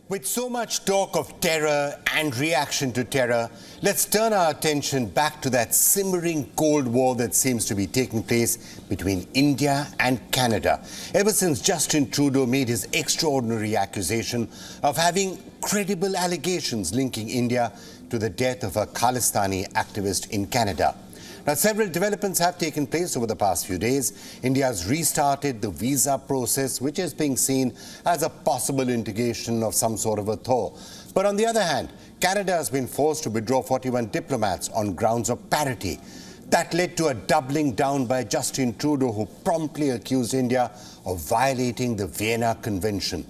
With so much talk of terror and reaction to terror, let's turn our attention back to that simmering Cold War that seems to be taking place between India and Canada, ever since Justin Trudeau made his extraordinary accusation of having credible allegations linking India to the death of a Khalistani activist in Canada. Now, several developments have taken place over the past few days. India has restarted the visa process, which is being seen as a possible indication of some sort of a thaw. But on the other hand, Canada has been forced to withdraw 41 diplomats on grounds of parity. That led to a doubling down by Justin Trudeau, who promptly accused India of violating the Vienna Convention.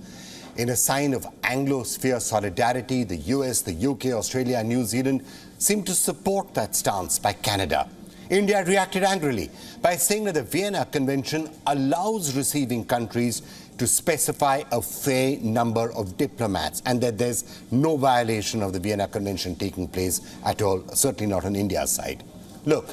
In a sign of Anglosphere solidarity, the US, the UK, Australia and New Zealand seemed to support that stance by Canada. India reacted angrily by saying that the Vienna Convention allows receiving countries to specify a fair number of diplomats and that there's no violation of the Vienna Convention taking place at all, certainly not on India's side. Look,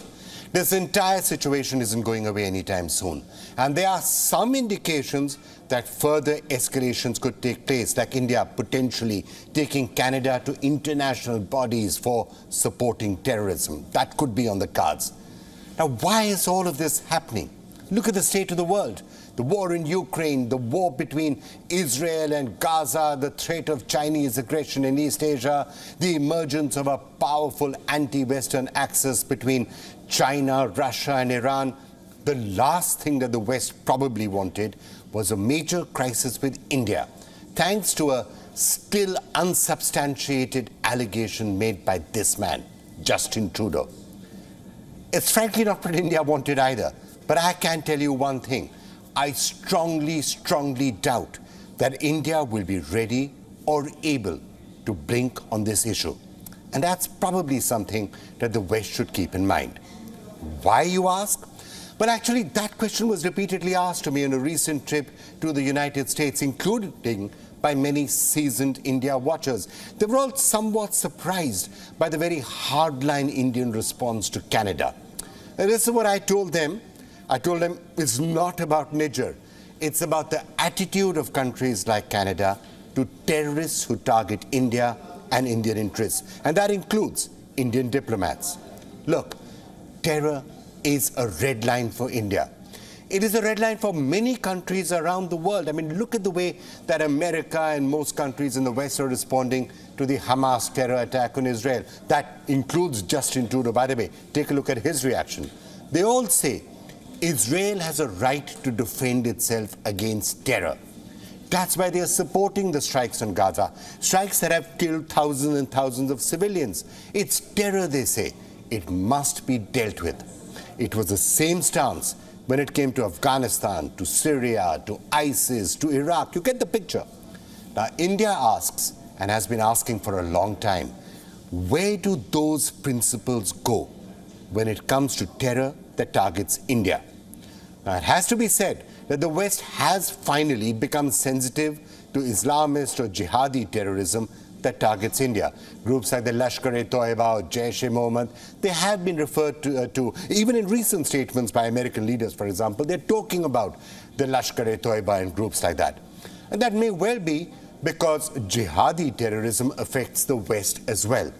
this entire situation isn't going away anytime soon, and there are some indications that further escalations could take place, like India potentially taking Canada to international bodies for supporting terrorism. That could be on the cards. Now, why is all of this happening? Look at the state of the world. The war in Ukraine, the war between Israel and Gaza, the threat of Chinese aggression in East Asia, the emergence of a powerful anti-Western axis between China, Russia and Iran. The last thing that the West probably wanted was a major crisis with India, thanks to a still unsubstantiated allegation made by this man, Justin Trudeau. It's frankly not what India wanted either. But I can tell you one thing. I strongly doubt that India will be ready or able to blink on this issue. And that's probably something that the West should keep in mind. Why, you ask? Well, actually, that question was repeatedly asked to me on a recent trip to the United States, including by many seasoned India watchers. They were all somewhat surprised by the very hardline Indian response to Canada. And this is what I told them. I told them it's not about Nijjar. It's about the attitude of countries like Canada to terrorists who target India and Indian interests. And that includes Indian diplomats. Look, terror is a red line for India. It is a red line for many countries around the world. I mean, look at the way that America and most countries in the West are responding to the Hamas terror attack on Israel. That includes Justin Trudeau, by the way. Take a look at his reaction. They all say Israel has a right to defend itself against terror. That's why they are supporting the strikes on Gaza, strikes that have killed thousands and thousands of civilians. It's terror, they say. It must be dealt with. It was the same stance when it came to Afghanistan, to Syria, to ISIS, to Iraq. You get the picture. Now, India asks, and has been asking for a long time, where do those principles go when it comes to terror that targets India? Now, it has to be said that the West has finally become sensitive to Islamist or jihadi terrorism that targets India. Groups like the Lashkar-e-Toiba or Jaish-e-Mohammed, they have been referred to, even in recent statements by American leaders, for example, they're talking about the Lashkar-e-Toiba and groups like that. And that may well be because jihadi terrorism affects the West as well.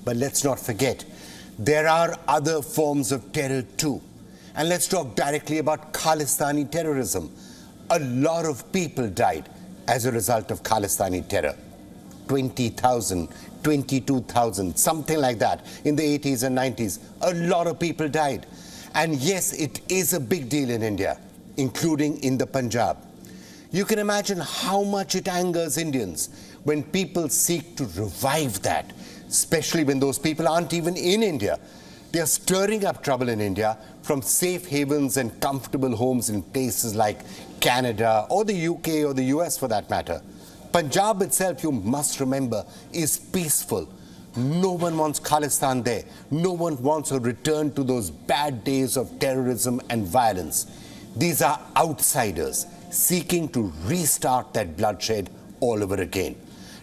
But let's not forget, there are other forms of terror too. And let's talk directly about Khalistani terrorism. A lot of people died as a result of Khalistani terror. 20,000, 22,000, something like that in the 80s and 90s. A lot of people died. And yes, it is a big deal in India, including in the Punjab. You can imagine how much it angers Indians when people seek to revive that, especially when those people aren't even in India. They are stirring up trouble in India from safe havens and comfortable homes in places like Canada or the UK or the US for that matter. Punjab itself, you must remember, is peaceful. No one wants Khalistan there. No one wants a return to those bad days of terrorism and violence. These are outsiders seeking to restart that bloodshed all over again.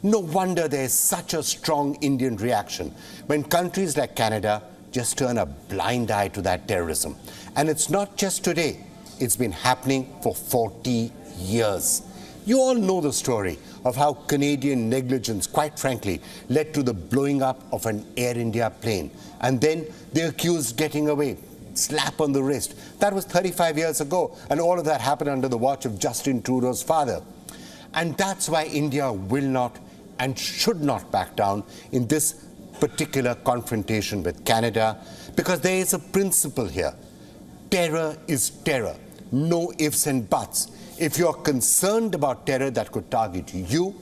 No wonder there is such a strong Indian reaction when countries like Canada just turn a blind eye to that terrorism. And it's not just today. It's been happening for 40 years. You all know the story of how Canadian negligence, quite frankly, led to the blowing up of an Air India plane. And then the accused getting away. Slap on the wrist. That was 35 years ago, and all of that happened under the watch of Justin Trudeau's father. And that's why India will not and should not back down in this particular confrontation with Canada, because there is a principle here. Terror is terror. No ifs and buts. If you're concerned about terror that could target you,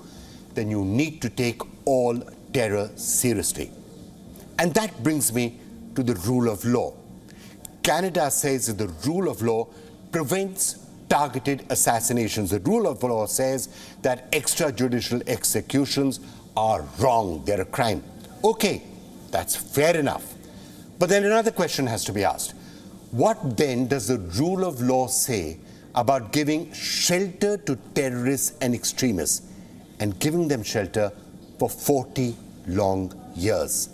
then you need to take all terror seriously. And that brings me to the rule of law. Canada says that the rule of law prevents targeted assassinations. The rule of law says that extrajudicial executions are wrong, they're a crime. Okay, that's fair enough. But then another question has to be asked. What then does the rule of law say about giving shelter to terrorists and extremists, and giving them shelter for 40 long years?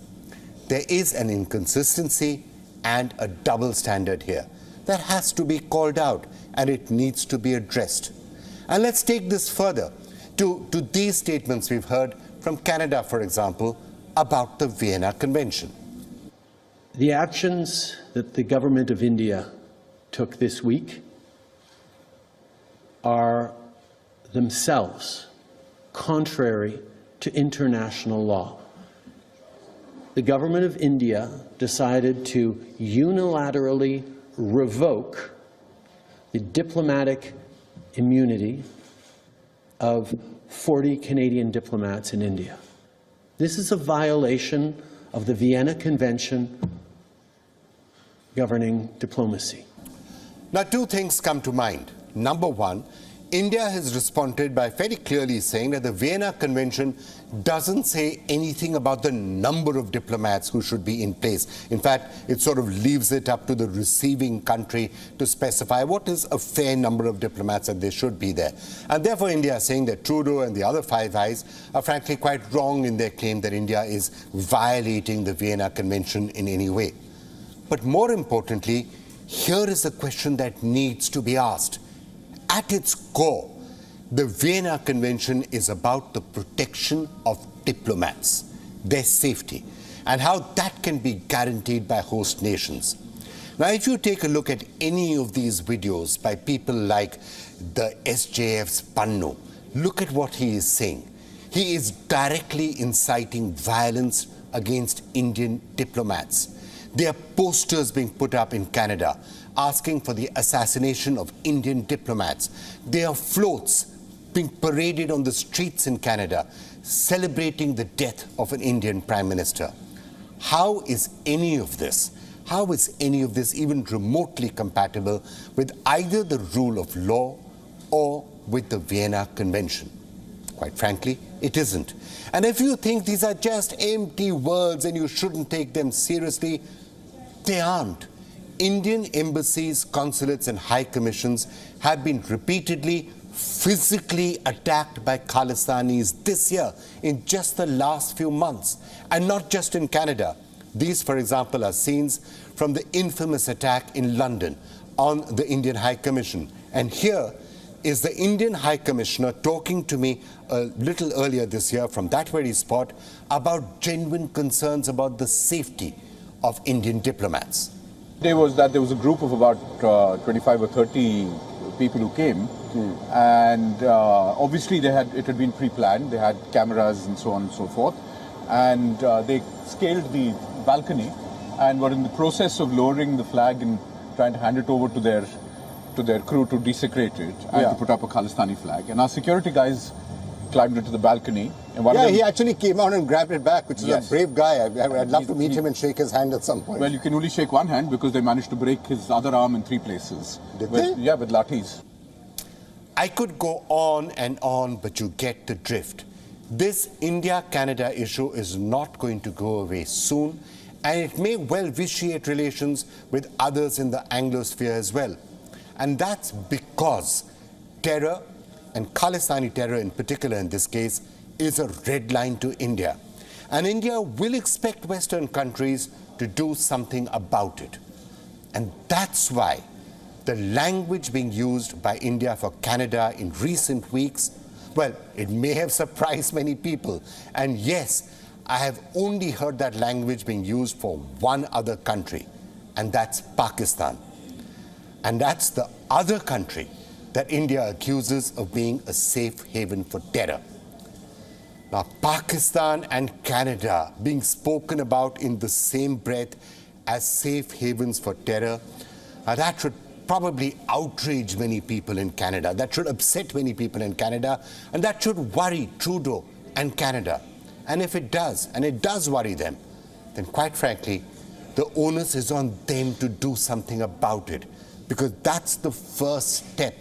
There is an inconsistency and a double standard here that has to be called out, and it needs to be addressed. And let's take this further to these statements we've heard from Canada, for example, about the Vienna Convention. The actions that the government of India took this week are themselves contrary to international law. The government of India decided to unilaterally revoke the diplomatic immunity of 40 Canadian diplomats in India. This is a violation of the Vienna Convention governing diplomacy. Now, two things come to mind. Number one, India has responded by very clearly saying that the Vienna Convention doesn't say anything about the number of diplomats who should be in place. In fact, it sort of leaves it up to the receiving country to specify what is a fair number of diplomats that they should be there. And therefore, India is saying that Trudeau and the other Five Eyes are frankly quite wrong in their claim that India is violating the Vienna Convention in any way. But more importantly, here is a question that needs to be asked. At its core, the Vienna Convention is about the protection of diplomats, their safety, and how that can be guaranteed by host nations. Now, if you take a look at any of these videos by people like the SJF's Pannu, look at what he is saying. He is directly inciting violence against Indian diplomats. There are posters being put up in Canada asking for the assassination of Indian diplomats. There are floats being paraded on the streets in Canada celebrating the death of an Indian Prime Minister. How is any of this even remotely compatible with either the rule of law or with the Vienna Convention? Quite frankly, it isn't. And if you think these are just empty words and you shouldn't take them seriously, they aren't. Indian embassies, consulates and high commissions have been repeatedly physically attacked by Khalistanis this year in just the last few months. And not just in Canada. These, for example, are scenes from the infamous attack in London on the Indian High Commission. And here is the Indian High Commissioner talking to me a little earlier this year from that very spot about genuine concerns about the safety of Indian diplomats. There was a group of about 25 or 30 people who came, and obviously it had been pre-planned. They had cameras and so on and so forth, and they scaled the balcony and were in the process of lowering the flag and trying to hand it over to their crew to desecrate it and to put up a Khalistani flag. And our security guys climbed into the balcony. And he actually came out and grabbed it back, which is a brave guy. I'd love to meet him and shake his hand at some point. Well, you can only shake one hand because they managed to break his other arm in 3 places. Did they? Yeah, with lathis. I could go on and on, but you get the drift. This India-Canada issue is not going to go away soon, and it may well vitiate relations with others in the Anglosphere as well. And that's because terror, and Khalistani terror in particular in this case, is a red line to India. And India will expect Western countries to do something about it. And that's why the language being used by India for Canada in recent weeks Well, it may have surprised many people. And yes, I have only heard that language being used for one other country, and that's Pakistan. And that's the other country that India accuses of being a safe haven for terror. Now, Pakistan and Canada being spoken about in the same breath as safe havens for terror, that should probably outrage many people in Canada. That should upset many people in Canada, and that should worry Trudeau and Canada. And if it does, and it does worry them, then quite frankly, the onus is on them to do something about it, because that's the first step